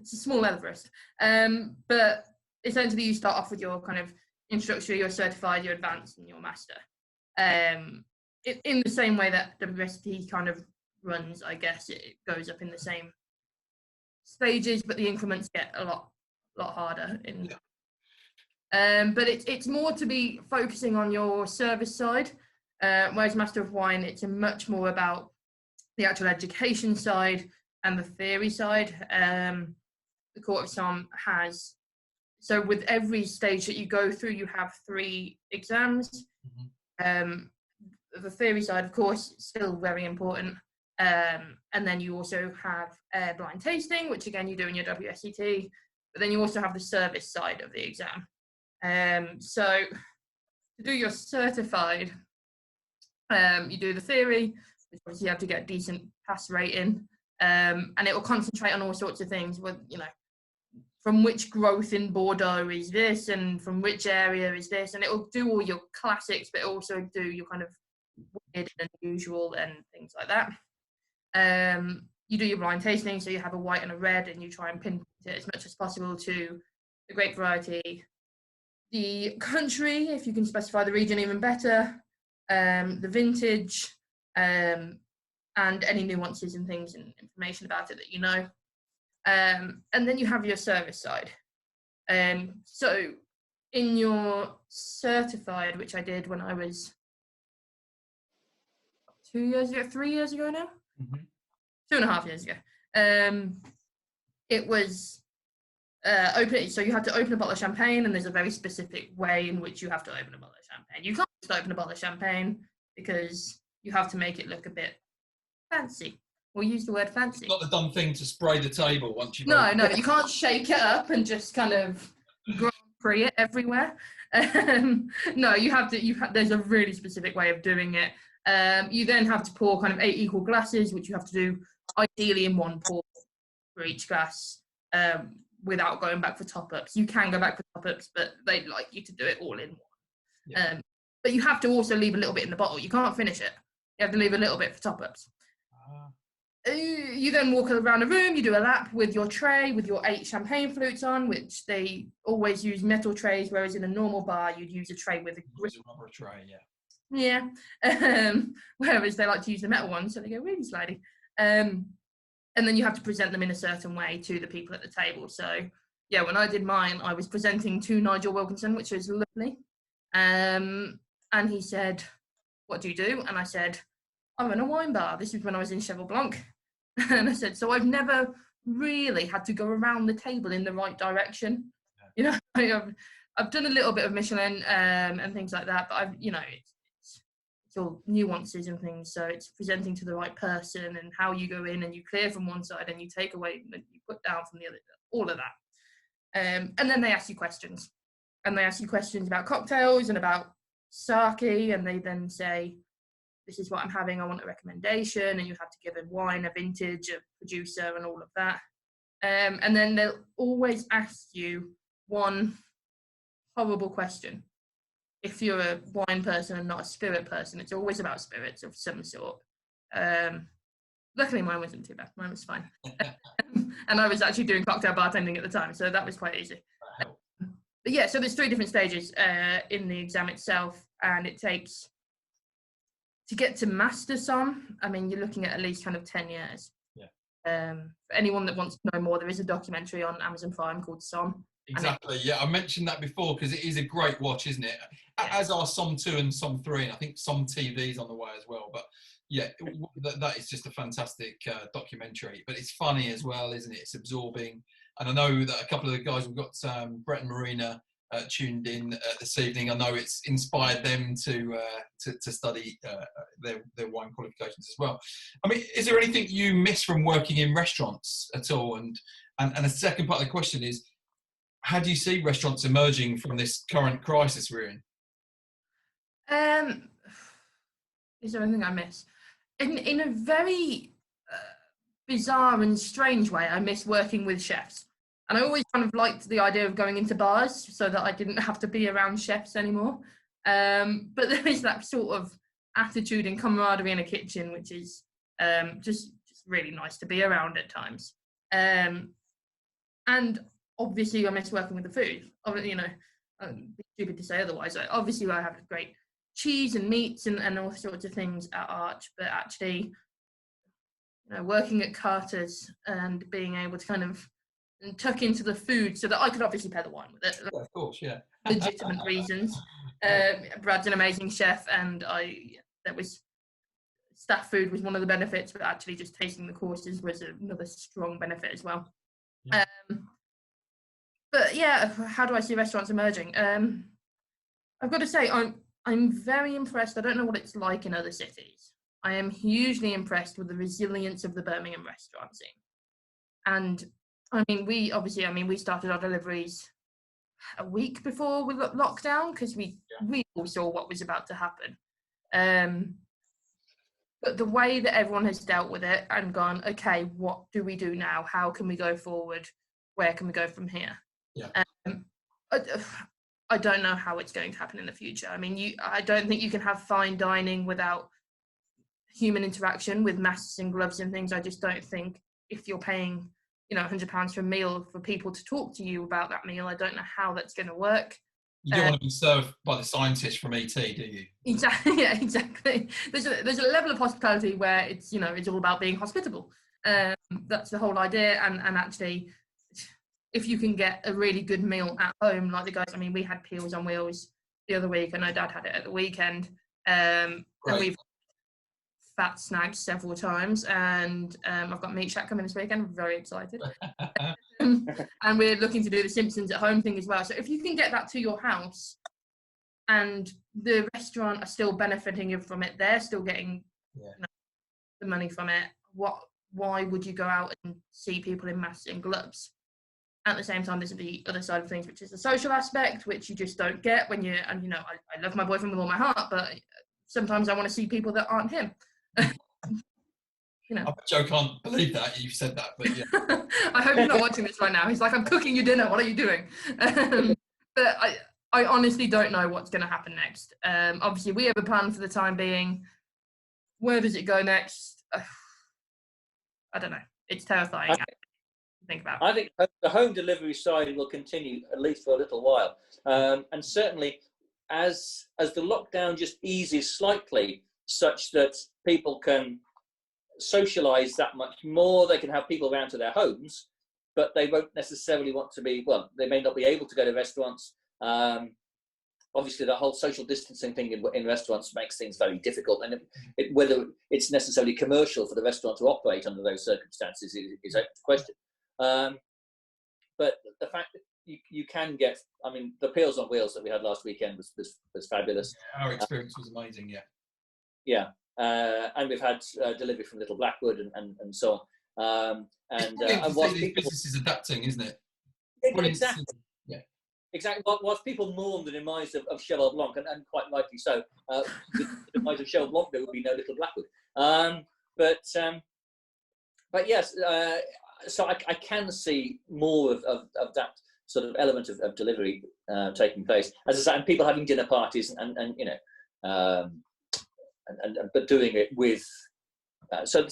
small Everest. But essentially, you start off with your kind of introductory, your certified, your advanced, and your master. In the same way that WSET kind of runs, I guess it goes up in the same stages, but the increments get a lot harder. But it's more to be focusing on your service side. Whereas Master of Wine, it's much more about the actual education side and the theory side. The Court of Somme has, so with every stage that you go through, you have 3 exams. The theory side, of course, still very important. And then you also have blind tasting, which again you do in your WSET, but then you also have the service side of the exam. So to do your certified, you do the theory, which obviously you have to get a decent pass rating, and it will concentrate on all sorts of things. With, you know, from which growth in Bordeaux is this, and from which area is this, and it will do all your classics, but also do your kind of weird and unusual and things like that. You do your blind tasting, so you have a white and a red, and you try and pinpoint it as much as possible to the grape variety, the country, if you can specify the region even better, the vintage, and any nuances and things and information about it that you know. And then you have your service side. So in your certified, which I did when I was 3 years ago now, 2.5 years ago, it was open. So you have to open a bottle of champagne, and there's a very specific way in which you have to open a bottle of champagne. You can't just open a bottle of champagne because you have to make it look a bit fancy. We'll use the word fancy. It's not the dumb thing to spray the table once you. No, you can't shake it up and just kind of Grand Prix it everywhere. No, you have to. There's a really specific way of doing it. You then have to pour kind of 8 equal glasses, which you have to do ideally in one pour for each glass, without going back for top-ups. You can go back for top-ups, but they'd like you to do it all in one. Yeah. But you have to also leave a little bit in the bottle. You can't finish it. You have to leave a little bit for top-ups. You then walk around the room, you do a lap with your tray, with your 8 champagne flutes on, which they always use metal trays, whereas in a normal bar, you'd use a tray with a grip. A rubber tray, yeah. Yeah. Whereas they like to use the metal ones, so they go really slidey. And then you have to present them in a certain way to the people at the table. So, yeah, when I did mine, I was presenting to Nigel Wilkinson, which was lovely. And he said, "What do you do?" And I said, "I run a wine bar." This is when I was in Cheval Blanc. And I said, "So I've never really had to go around the table in the right direction. You know, I've done a little bit of Michelin and things like that, but I've, you know, it's all nuances and things. So it's presenting to the right person and how you go in and you clear from one side and you take away and you put down from the other, all of that. And then they ask you questions. And they ask you questions about cocktails and about sake, and they then say, "This is what I'm having, I want a recommendation," and you have to give a wine, a vintage, a producer, and all of that. And then they'll always ask you one horrible question. If you're a wine person and not a spirit person, it's always about spirits of some sort. Luckily, mine wasn't too bad. Mine was fine. And I was actually doing cocktail bartending at the time, so that was quite easy. But yeah, so there's 3 different stages in the exam itself, and it takes, to get to master Somme, I mean, you're looking at least kind of 10 years. Yeah. For anyone that wants to know more, there is a documentary on Amazon Prime called Somme. Exactly, yeah. I mentioned that before because it is a great watch, isn't it? Yeah. As are Somme 2 and Somme 3, and I think Somme TV is on the way as well. But yeah, that is just a fantastic documentary. But it's funny as well, isn't it? It's absorbing. And I know that a couple of the guys, we've got Brett and Marina tuned in this evening. I know it's inspired them to study their wine qualifications as well. I mean, is there anything you miss from working in restaurants at all? And the second part of the question is, how do you see restaurants emerging from this current crisis we're in? Is there anything I miss? In a very bizarre and strange way, I miss working with chefs. And I always kind of liked the idea of going into bars so that I didn't have to be around chefs anymore. But there is that sort of attitude and camaraderie in a kitchen, which is just really nice to be around at times. And obviously I miss working with the food. You know, it'd be stupid to say otherwise. Obviously I have great cheese and meats and all sorts of things at Arch, but actually, you know, working at Carter's and being able to kind of tuck into the food so that I could obviously pair the wine with it. Yeah, of course, yeah. Legitimate reasons. Brad's an amazing chef, and I there was staff food was one of the benefits, but actually just tasting the courses was another strong benefit as well. Yeah. But yeah, how do I see restaurants emerging? I've got to say, I'm very impressed. I don't know what it's like in other cities. I am hugely impressed with the resilience of the Birmingham restaurant scene. And I mean, we started our deliveries a week before we got lockdown because we all saw what was about to happen. But the way that everyone has dealt with it and gone, okay, what do we do now? How can we go forward? Where can we go from here? Yeah. I don't know how it's going to happen in the future. I mean, I don't think you can have fine dining without human interaction with masks and gloves and things. I just don't think if you're paying, £100 for a meal for people to talk to you about that meal, I don't know how that's going to work. You don't want to be served by the scientist from ET, do you? Exactly. Yeah, exactly. There's a level of hospitality where it's all about being hospitable. That's the whole idea. And actually, if you can get a really good meal at home, like the guys, I mean, we had Peels on Wheels the other week. I know Dad had it at the weekend. And we've fat snags several times. And I've got Meat Shack coming this weekend. I'm very excited. And we're looking to do the Simpsons at home thing as well. So if you can get that to your house and the restaurant are still benefiting from it, they're still getting the money from it, why would you go out and see people in masks and gloves? At the same time, there's the other side of things, which is the social aspect, which you just don't get when I love my boyfriend with all my heart, but sometimes I want to see people that aren't him. I bet Joe can't believe that you've said that, but yeah. I hope he's not watching this right now. He's like, I'm cooking you dinner. What are you doing? But I honestly don't know what's going to happen next. Obviously, we have a plan for the time being. Where does it go next? I don't know. It's terrifying. Think about. I think the home delivery side will continue at least for a little while, and certainly as the lockdown just eases slightly, such that people can socialise that much more. They can have people around to their homes, but they won't necessarily want to be. Well, they may not be able to go to restaurants. Obviously, the whole social distancing thing in restaurants makes things very difficult, and whether it's necessarily commercial for the restaurant to operate under those circumstances is a question. But the fact that you can get, I mean, the Peels on Wheels that we had last weekend was fabulous. Yeah, our experience was amazing, Yeah, and we've had delivery from Little Blackwood and so on. And whilst these businesses adapting, isn't it? Exactly. Yeah. Exactly. Whilst people mourn the demise of Cheval Blanc, and quite rightly so, the demise of Cheval Blanc, there would be no Little Blackwood. But yes. So I can see more of that sort of element of delivery taking place, as I say, and people having dinner parties and but doing it with so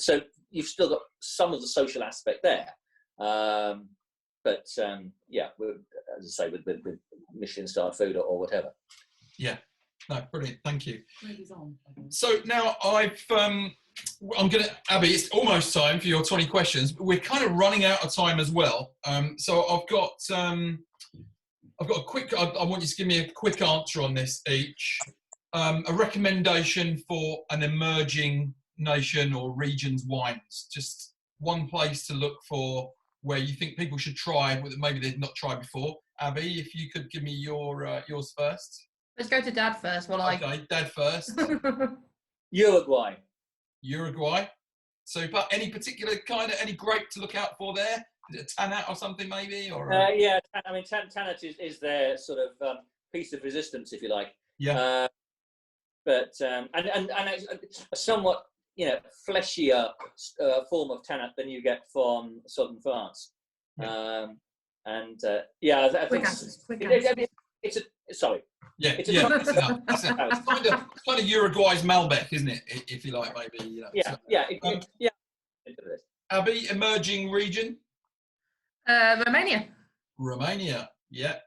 you've still got some of the social aspect there, but as I say, with Michelin star food or whatever. Yeah, no, brilliant, thank you. So now I'm going to, Abi, it's almost time for your 20 questions, but we're kind of running out of time as well. So I've got a quick, I want you to give me a quick answer on this each. A recommendation for an emerging nation or region's wines. Just one place to look for where you think people should try, maybe they've not tried before. Abi, if you could give me yours first. Let's go to Dad first. Okay, Dad first. Uruguay. Super. Any particular any grape to look out for there? Is it a Tannat or something maybe? Or yeah, I mean Tannat is their sort of piece of resistance, if you like. Yeah. But and a somewhat fleshier form of Tannat than you get from southern France. Yeah. I think it's a sorry. Yeah, that's enough. It's kind of Uruguay's Malbec, isn't it? If you like, maybe. Abi, emerging region? Romania. Romania, yeah,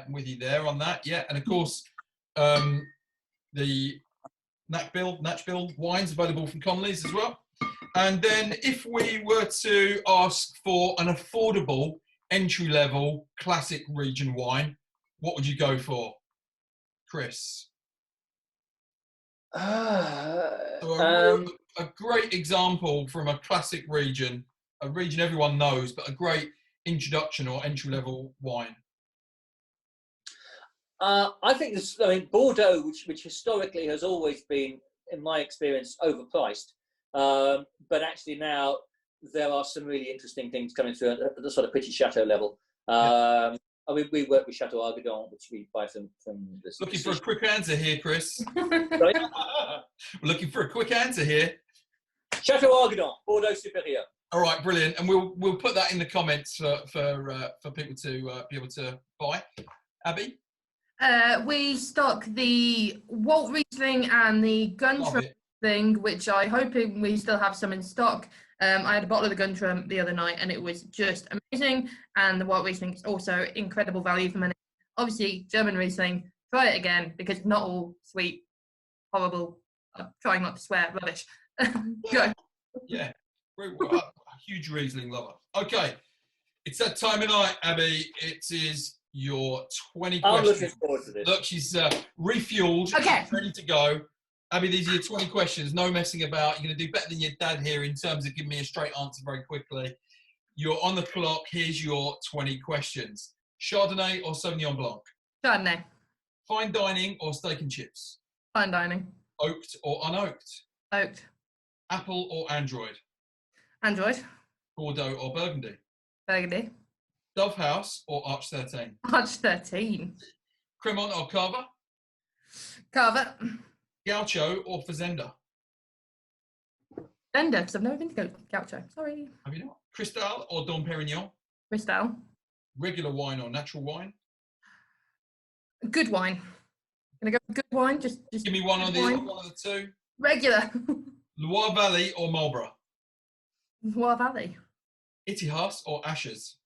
I'm with you there on that, yeah. And of course, the Natchbill wines available from Connolly's as well. And then if we were to ask for an affordable, entry-level, classic region wine, what would you go for? Chris? I So a great example from a classic region, a region everyone knows, but a great introduction or entry-level wine. I think this. I mean, Bordeaux, which historically has always been, in my experience, overpriced. But actually now there are some really interesting things coming through at the sort of Petit Chateau level. I mean, we work with Chateau Argadon, which we buy from this. Looking for a quick answer here, Chris. Sorry? We're looking for a quick answer here. Chateau Argadon, Bordeaux Supérieur. All right, brilliant, and we'll put that in the comments for people to be able to buy. Abi, we stock the Walt Riesling and the Guntram thing, which I hoping we still have some in stock. I had a bottle of the Guntram the other night, and it was just amazing. And the Walt Riesling is also incredible value for money. Obviously, German Riesling, try it again because it's not all sweet, horrible. I'm trying not to swear, rubbish. Go. Yeah, a huge Riesling lover. Okay, it's that time of night, Abi. It is your 20 questions. I'm looking forward to this. Look, she's refueled. Okay. She's ready to go. Abi, these are your 20 questions. No messing about. You're going to do better than your dad here in terms of giving me a straight answer very quickly. You're on the clock. Here's your 20 questions. Chardonnay or Sauvignon Blanc? Chardonnay. Fine dining or steak and chips? Fine dining. Oaked or unoaked? Oaked. Apple or Android? Android. Bordeaux or Burgundy? Burgundy. Dove House or Arch 13? Arch 13. Cremant or Cava? Carver. Gaucho or Fazenda? Fender, because I've never been to Gaucho. Sorry. Have you not? Cristal or Dom Perignon? Cristal. Regular wine or natural wine? Good wine. Can I go with good wine? Just Give me one of the two. Regular. Loire Valley or Marlborough? Loire Valley. Itihas or Ashes?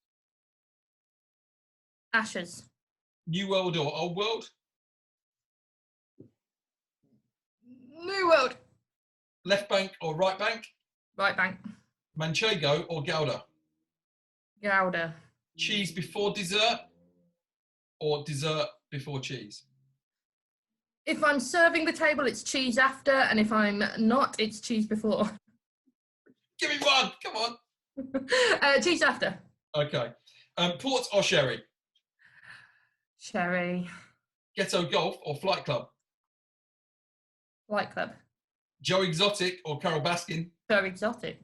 Ashes. New World or Old World? New World. Left bank or right bank? Right bank. Manchego or Gouda? Gouda. Cheese before dessert or dessert before cheese? If I'm serving the table, it's cheese after, and if I'm not, it's cheese before. Give me one, come on. Cheese after. Okay. Port or sherry? Sherry. Ghetto Golf or Flight Club? Flight Club. Joe Exotic or Carol Baskin? So exotic.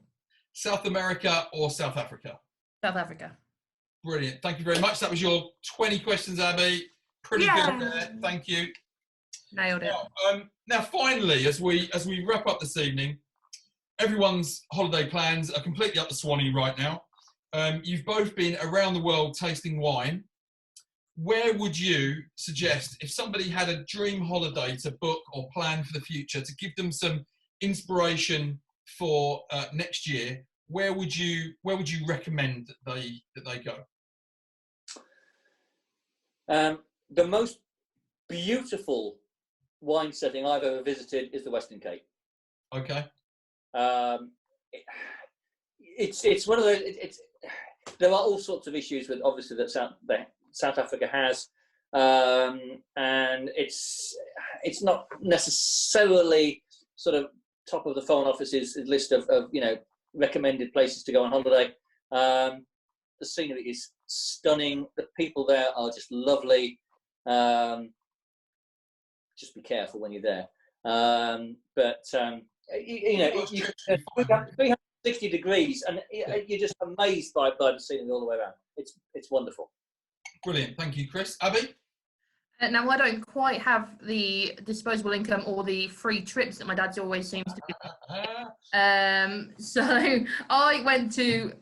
South America or South Africa? South Africa. Brilliant. Thank you very much. That was your 20 questions, Abi. Pretty good there. Thank you. Nailed it. Now, finally, as we wrap up this evening, everyone's holiday plans are completely up the Swanee right now. You've both been around the world tasting wine. Where would you suggest, if somebody had a dream holiday to book or plan for the future, to give them some inspiration for next year, where would you recommend that they go? The most beautiful wine setting I've ever visited is the Western Cape. Okay. It's one of those. There are all sorts of issues with obviously that South Africa has, and it's not necessarily sort of top of the Foreign Office's list of recommended places to go on holiday. The scenery is stunning. The people there are just lovely. Just be careful when you're there. But 360 degrees, and you're just amazed by the scenery all the way around. It's wonderful. Brilliant. Thank you, Chris. Abi? Now, I don't quite have the disposable income or the free trips that my dad's always seems to be. So I went to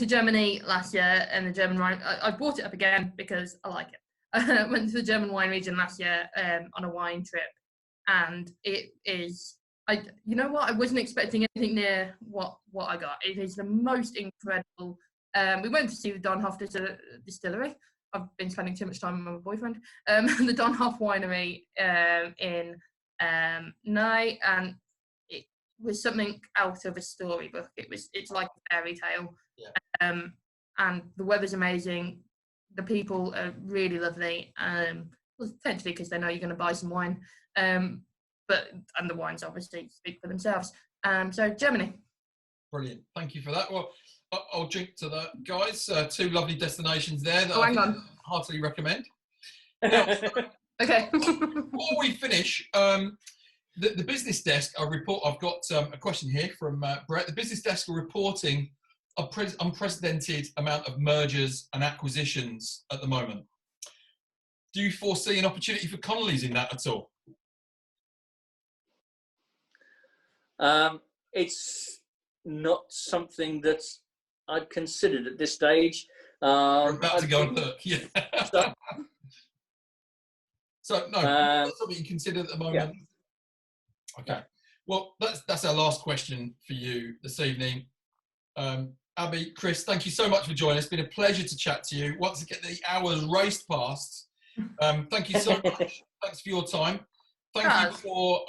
Germany last year, and the German wine. I brought it up again because I like it. I went to the German wine region last year on a wine trip, and it is. You know what? I wasn't expecting anything near what I got. It is the most incredible. We went to see the Donhof distillery. I've been spending too much time with my boyfriend. The Donhof winery in Nye, and it was something out of a storybook. It's like a fairy tale. Yeah. And the weather's amazing. The people are really lovely. Well, potentially because they know you're going to buy some wine. and the wines obviously speak for themselves. So Germany. Brilliant. Thank you for that. Well, I'll drink to that, guys. 2 lovely destinations there that hang I on. heartily recommend. Now, Okay. before we finish, the business desk, I've got a question here from Brett. The business desk are reporting an unprecedented amount of mergers and acquisitions at the moment. Do you foresee an opportunity for Connolly's in that at all? It's not something that I'd considered at this stage. You're about to go and look. Yeah. So no, that's something you consider at the moment. Yeah. Okay. Well, that's our last question for you this evening. Abi, Chris, thank you so much for joining us. It's been a pleasure to chat to you. Once again, the hours raced past. Thank you so much. Thanks for your time. Thank you for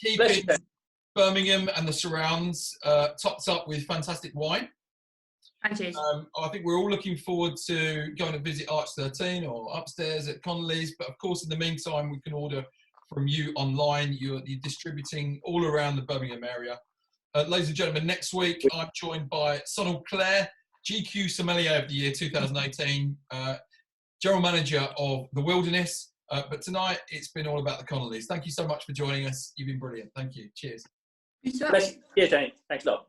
keeping Birmingham and the surrounds topped up with fantastic wine. And cheers. I think we're all looking forward to going to visit Arch 13 or upstairs at Connolly's. But of course, in the meantime, we can order from you online. You're distributing all around the Birmingham area. Ladies and gentlemen, next week I'm joined by Sonal Clare, GQ Sommelier of the Year 2018, General Manager of The Wilderness. But tonight it's been all about the Connolly's. Thank you so much for joining us. You've been brilliant. Thank you. Cheers. Cheers, Tony. Thanks a lot.